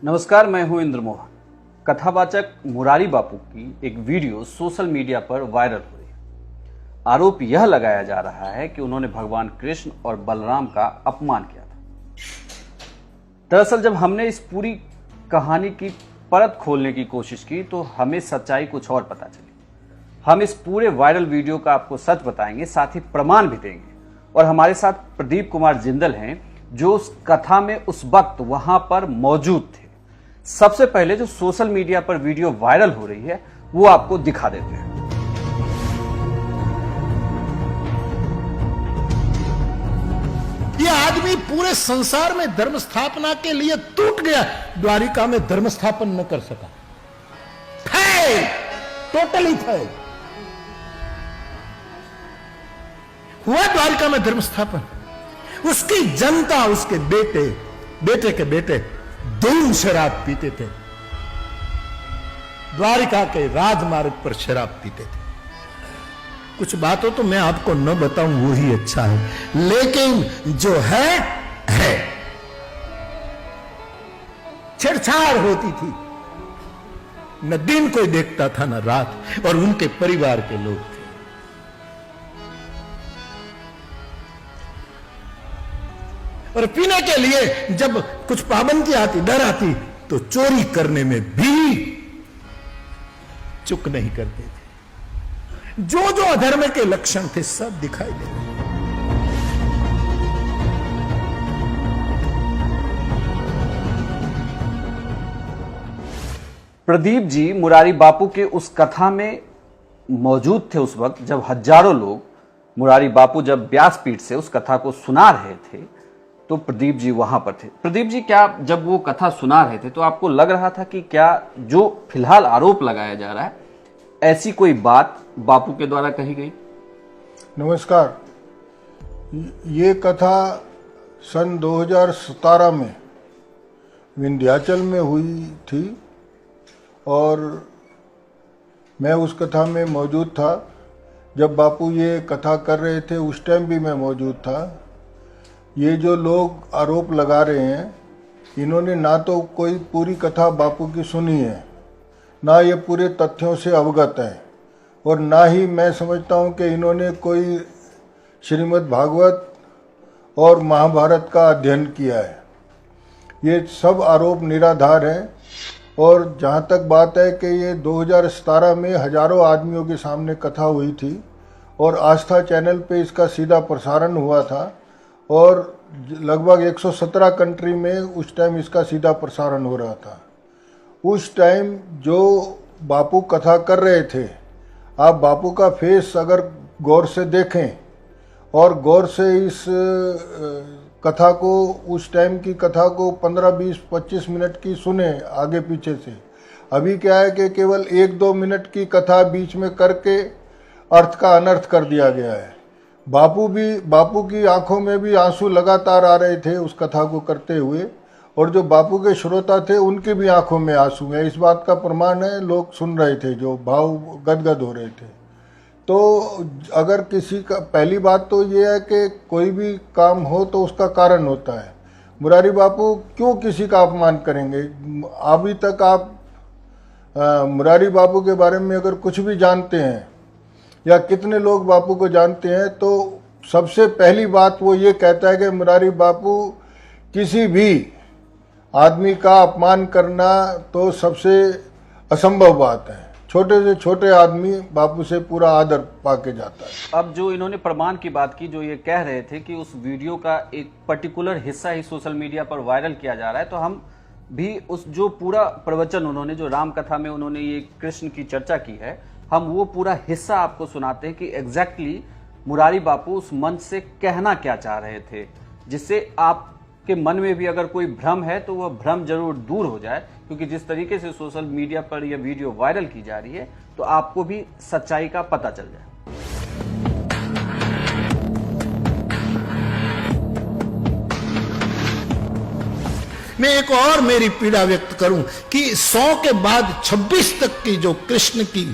नमस्कार, मैं हूं इंद्र मोहन। कथावाचक मुरारी बापू की एक वीडियो सोशल मीडिया पर वायरल हो रही है। आरोप यह लगाया जा रहा है कि उन्होंने भगवान कृष्ण और बलराम का अपमान किया था। दरअसल जब हमने इस पूरी कहानी की परत खोलने की कोशिश की तो हमें सच्चाई कुछ और पता चली। हम इस पूरे वायरल वीडियो का आपको सच बताएंगे, साथ ही प्रमाण भी देंगे। और हमारे साथ प्रदीप कुमार जिंदल हैं, जो उस कथा में उस वक्त वहां पर मौजूद थे। सबसे पहले जो सोशल मीडिया पर वीडियो वायरल हो रही है वो आपको दिखा देते हैं। ये आदमी पूरे संसार में धर्म स्थापना के लिए टूट गया, द्वारिका में धर्म स्थापन न कर सका। फेल, टोटली फेल हुआ द्वारिका में धर्म स्थापन। उसकी जनता, उसके बेटे के बेटे दून शराब पीते थे, द्वारिका के राजमार्ग पर शराब पीते थे। कुछ बातों तो मैं आपको न बताऊं वो ही अच्छा है, लेकिन जो है छेड़छाड़ होती थी, न दिन कोई देखता था न रात, और उनके परिवार के लोग थे। और पीने के लिए जब कुछ पाबंदी आती, डर आती, तो चोरी करने में भी चुक नहीं करते थे। जो जो अधर्म के लक्षण थे सब दिखाई देते। प्रदीप जी मुरारी बापू के उस कथा में मौजूद थे उस वक्त जब हजारों लोग, मुरारी बापू जब व्यासपीठ से उस कथा को सुना रहे थे तो प्रदीप जी वहां पर थे। प्रदीप जी, क्या जब वो कथा सुना रहे थे तो आपको लग रहा था कि क्या जो फिलहाल आरोप लगाया जा रहा है ऐसी कोई बात बापू के द्वारा कही गई? नमस्कार। ये कथा सन 2017 में विंध्याचल में हुई थी और मैं उस कथा में मौजूद था। जब बापू ये कथा कर रहे थे उस टाइम भी मैं मौजूद था। ये जो लोग आरोप लगा रहे हैं, इन्होंने ना तो कोई पूरी कथा बापू की सुनी है, ना ये पूरे तथ्यों से अवगत है, और ना ही मैं समझता हूँ कि इन्होंने कोई श्रीमद् भागवत और महाभारत का अध्ययन किया है। ये सब आरोप निराधार हैं। और जहाँ तक बात है कि ये 2017 में हजारों आदमियों के सामने कथा हुई थी और आस्था चैनल पे इसका सीधा प्रसारण हुआ था, और लगभग 117 कंट्री में उस टाइम इसका सीधा प्रसारण हो रहा था। उस टाइम जो बापू कथा कर रहे थे, आप बापू का फेस अगर गौर से देखें और गौर से इस कथा को, उस टाइम की कथा को 15, 20, 25 मिनट की सुने आगे पीछे से। अभी क्या है कि केवल 1-2 मिनट की कथा बीच में करके अर्थ का अनर्थ कर दिया गया है। बापू की आंखों में भी आंसू लगातार आ रहे थे उस कथा को करते हुए, और जो बापू के श्रोता थे उनकी भी आंखों में आंसू है। इस बात का प्रमाण है, लोग सुन रहे थे, जो भाव गदगद हो रहे थे। तो अगर किसी का, पहली बात तो ये है कि कोई भी काम हो तो उसका कारण होता है। मुरारी बापू क्यों किसी का अपमान करेंगे? अभी तक आप मुरारी बापू के बारे में अगर कुछ भी जानते हैं या कितने लोग बापू को जानते हैं, तो सबसे पहली बात वो ये कहता है कि मुरारी बापू किसी भी आदमी का अपमान करना तो सबसे असंभव बात है। छोटे से छोटे आदमी बापू से पूरा आदर पाके जाता है। अब जो इन्होंने प्रमाण की बात की, जो ये कह रहे थे कि उस वीडियो का एक पर्टिकुलर हिस्सा ही सोशल मीडिया पर वायरल किया जा रहा है, तो हम भी उस जो पूरा प्रवचन उन्होंने, जो राम कथा में उन्होंने ये कृष्ण की चर्चा की है, हम वो पूरा हिस्सा आपको सुनाते हैं कि एग्जैक्टली मुरारी बापू उस मंच से कहना क्या चाह रहे थे, जिससे आपके मन में भी अगर कोई भ्रम है तो वह भ्रम जरूर दूर हो जाए। क्योंकि जिस तरीके से सोशल मीडिया पर यह वीडियो वायरल की जा रही है तो आपको भी सच्चाई का पता चल जाए। मैं एक और मेरी पीड़ा व्यक्त करूं कि 100 के बाद 26 तक की जो कृष्ण की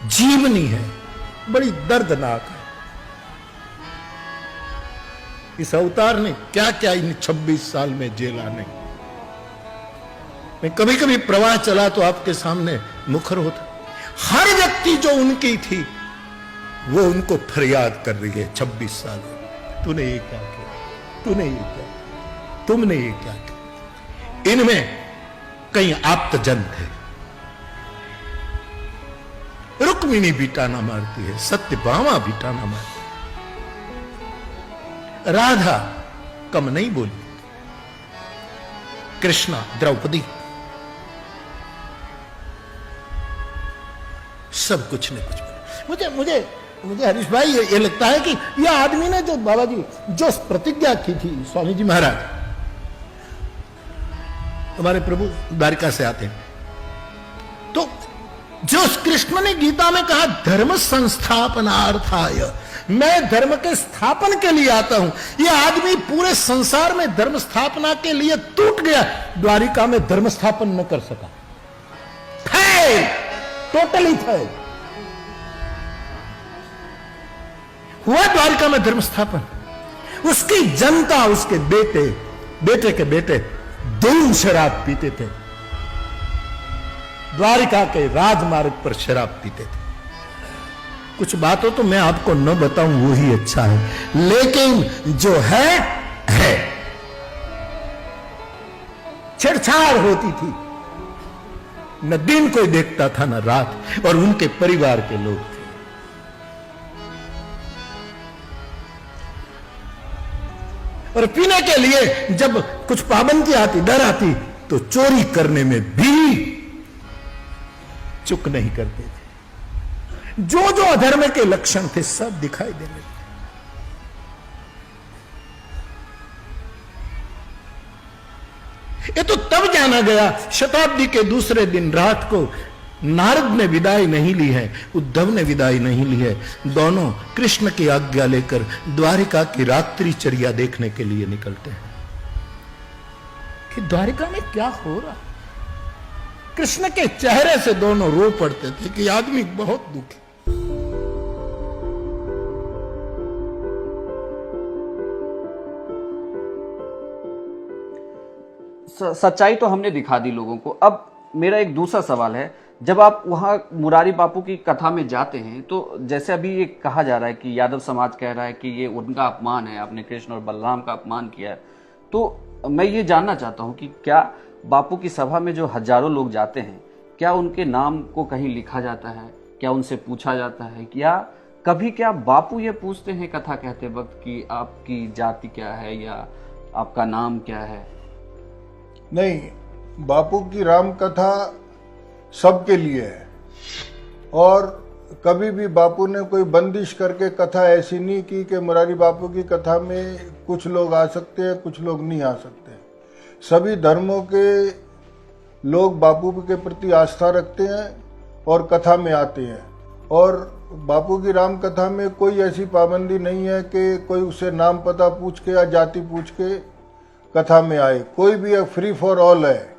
जीवनी है बड़ी दर्दनाक है। इस अवतार ने क्या क्या इन 26 साल में झेला नहीं। मैं कभी कभी प्रवाह चला तो आपके सामने मुखर होता। हर व्यक्ति जो उनकी थी वो उनको फरियाद कर रही है 26 साल में, तूने ये क्या किया, तूने ये क्या किया, तुमने ये क्या किया। इनमें कई आप्तजन थे। रुक्मिणी भी ताना मारती है, सत्यभामा भी ताना मारती है, राधा कम नहीं बोली, कृष्णा, द्रौपदी, सब कुछ ने कुछ बोला। मुझे हरीश भाई ये लगता है कि यह आदमी ने जो बाबा जी जो प्रतिज्ञा की थी, स्वामी जी महाराज हमारे प्रभु द्वारिका से आते हैं, तो जो कृष्ण ने गीता में कहा धर्म संस्थापनार्थाय, मैं धर्म के स्थापन के लिए आता हूं, यह आदमी पूरे संसार में धर्म स्थापना के लिए टूट गया, द्वारिका में धर्म स्थापन न कर सका, फेल, टोटली फेल हुआ द्वारिका में धर्म स्थापन। उसकी जनता, उसके बेटे के बेटे दूध शराब पीते थे, द्वारिका के राजमार्ग पर शराब पीते थे। कुछ बातों तो मैं आपको न बताऊं वो ही अच्छा है, लेकिन जो है छेड़छाड़ होती थी, न दिन कोई देखता था न रात, और उनके परिवार के लोग थे। और पीने के लिए जब कुछ पाबंदी आती, डर आती, तो चोरी करने में भी चुक नहीं करते थे। जो जो अधर्म के लक्षण थे सब दिखाई देने लगे। ये तो तब जाना गया, शताब्दी के दूसरे दिन रात को नारद ने विदाई नहीं ली है, उद्धव ने विदाई नहीं ली है, दोनों कृष्ण की आज्ञा लेकर द्वारिका की रात्रिचर्या देखने के लिए निकलते हैं कि द्वारिका में क्या हो रहा। कृष्ण के चेहरे से दोनों रो पड़ते थे कि आदमी बहुत दुखी। सच्चाई तो हमने दिखा दी लोगों को। अब मेरा एक दूसरा सवाल है, जब आप वहां मुरारी बापू की कथा में जाते हैं, तो जैसे अभी ये कहा जा रहा है कि यादव समाज कह रहा है कि ये उनका अपमान है, आपने कृष्ण और बलराम का अपमान किया है, तो मैं ये जानना चाहता हूं कि क्या बापू की सभा में जो हजारों लोग जाते हैं, क्या उनके नाम को कहीं लिखा जाता है, क्या उनसे पूछा जाता है, क्या कभी क्या बापू ये पूछते हैं कथा कहते वक्त कि आपकी जाति क्या है या आपका नाम क्या है? नहीं, बापू की राम कथा सबके लिए है, और कभी भी बापू ने कोई बंदिश करके कथा ऐसी नहीं की कि मुरारी बापू की कथा में कुछ लोग आ सकते हैं, कुछ लोग नहीं आ सकते। सभी धर्मों के लोग बापू के प्रति आस्था रखते हैं और कथा में आते हैं, और बापू की राम कथा में कोई ऐसी पाबंदी नहीं है कि कोई उसे नाम पता पूछ के या जाति पूछ के कथा में आए। कोई भी फ्री फॉर ऑल है,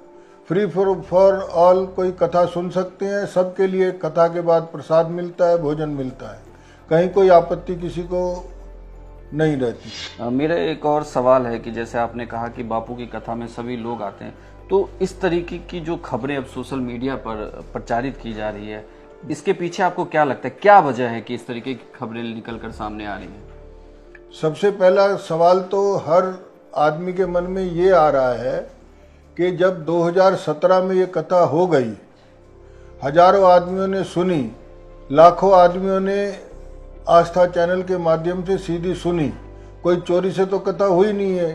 फ्री फॉर ऑल कोई कथा सुन सकते हैं, सबके लिए कथा के बाद प्रसाद मिलता है, भोजन मिलता है, कहीं कोई आपत्ति किसी को नहीं रहती। मेरा एक और सवाल है कि जैसे आपने कहा कि बापू की कथा में सभी लोग आते हैं, तो इस तरीके की जो खबरें अब सोशल मीडिया पर प्रचारित की जा रही है, इसके पीछे आपको क्या लगता है, क्या वजह है कि इस तरीके की खबरें निकल कर सामने आ रही हैं? सबसे पहला सवाल तो हर आदमी के मन में ये आ रहा है कि जब 2017 में ये कथा हो गई, हजारों आदमियों ने सुनी, लाखों आदमियों ने आस्था चैनल के माध्यम से सीधी सुनी, कोई चोरी से तो कथा हुई नहीं है,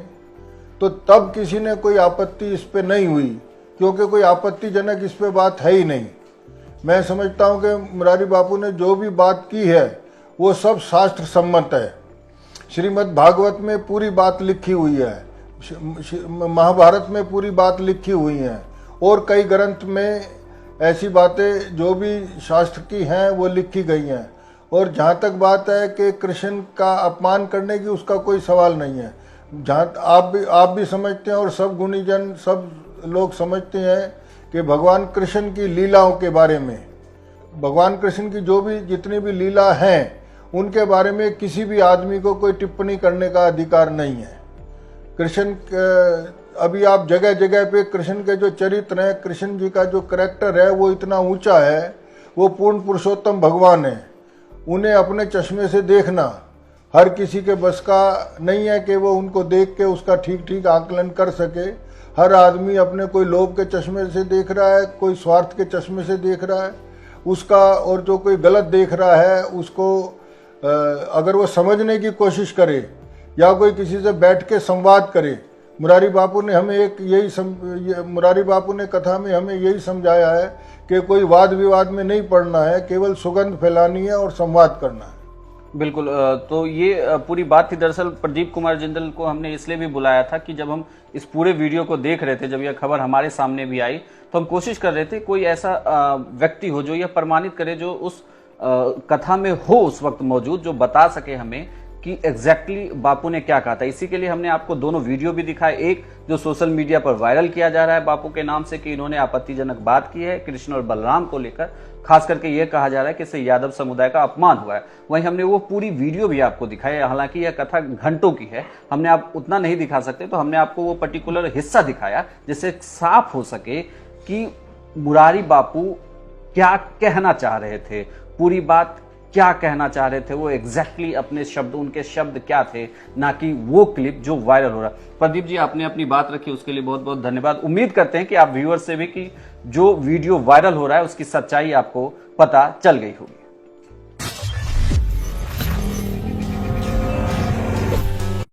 तो तब किसी ने कोई आपत्ति इस पे नहीं हुई, क्योंकि कोई आपत्तिजनक इस पे बात है ही नहीं। मैं समझता हूँ कि मुरारी बापू ने जो भी बात की है वो सब शास्त्र सम्मत है। श्रीमद् भागवत में पूरी बात लिखी हुई है, महाभारत में पूरी बात लिखी हुई है, और कई ग्रंथ में ऐसी बातें जो भी शास्त्र की हैं वो लिखी गई हैं। और जहाँ तक बात है कि कृष्ण का अपमान करने की, उसका कोई सवाल नहीं है। जहाँ आप भी समझते हैं और सब गुणीजन, सब लोग समझते हैं कि भगवान कृष्ण की लीलाओं के बारे में, भगवान कृष्ण की जो भी जितनी भी लीला हैं उनके बारे में किसी भी आदमी को कोई टिप्पणी करने का अधिकार नहीं है। कृष्ण अभी आप जगह जगह पे कृष्ण के जो चरित्र हैं, कृष्ण जी का जो करैक्टर है वो इतना ऊंचा है, वो पूर्ण पुरुषोत्तम भगवान है। उन्हें अपने चश्मे से देखना हर किसी के बस का नहीं है कि वो उनको देख के उसका ठीक ठीक आकलन कर सके। हर आदमी अपने कोई लोभ के चश्मे से देख रहा है, कोई स्वार्थ के चश्मे से देख रहा है उसका, और जो कोई गलत देख रहा है उसको अगर वो समझने की कोशिश करे या कोई किसी से बैठ के संवाद करे। मुरारी बापू ने हमें मुरारी बापू ने कथा में हमें यही समझाया है कि कोई वाद विवाद में नहीं पड़ना है, केवल सुगंध फैलानी है और संवाद करना है। बिल्कुल। तो ये पूरी बात थी। दरअसल प्रदीप कुमार जिंदल को हमने इसलिए भी बुलाया था कि जब हम इस पूरे वीडियो को देख रहे थे, जब यह खबर हमारे सामने भी आई, तो हम कोशिश कर रहे थे कोई ऐसा व्यक्ति हो जो यह प्रमाणित करे, जो उस कथा में हो उस वक्त मौजूद, जो बता सके हमें कि एग्जैक्टली बापू ने क्या कहा था। इसी के लिए हमने आपको दोनों वीडियो भी दिखाए। एक जो सोशल मीडिया पर वायरल किया जा रहा है बापू के नाम से कि इन्होंने आपत्तिजनक बात की है कृष्ण और बलराम को लेकर, खास करके यह कहा जा रहा है कि इससे यादव समुदाय का अपमान हुआ है। वहीं हमने वो पूरी वीडियो भी आपको दिखाई। हालांकि यह कथा घंटों की है, हमने आप उतना नहीं दिखा सकते, तो हमने आपको वो पर्टिकुलर हिस्सा दिखाया जिससे साफ हो सके कि मुरारी बापू क्या कहना चाह रहे थे, पूरी बात क्या कहना चाह रहे थे, वो एग्जैक्टली अपने शब्द, उनके शब्द क्या थे, ना कि वो क्लिप जो वायरल हो रहा। प्रदीप जी, आपने अपनी बात रखी, उसके लिए बहुत बहुत धन्यवाद। उम्मीद करते हैं कि आप व्यूअर्स से भी कि जो वीडियो वायरल हो रहा है उसकी सच्चाई आपको पता चल गई होगी।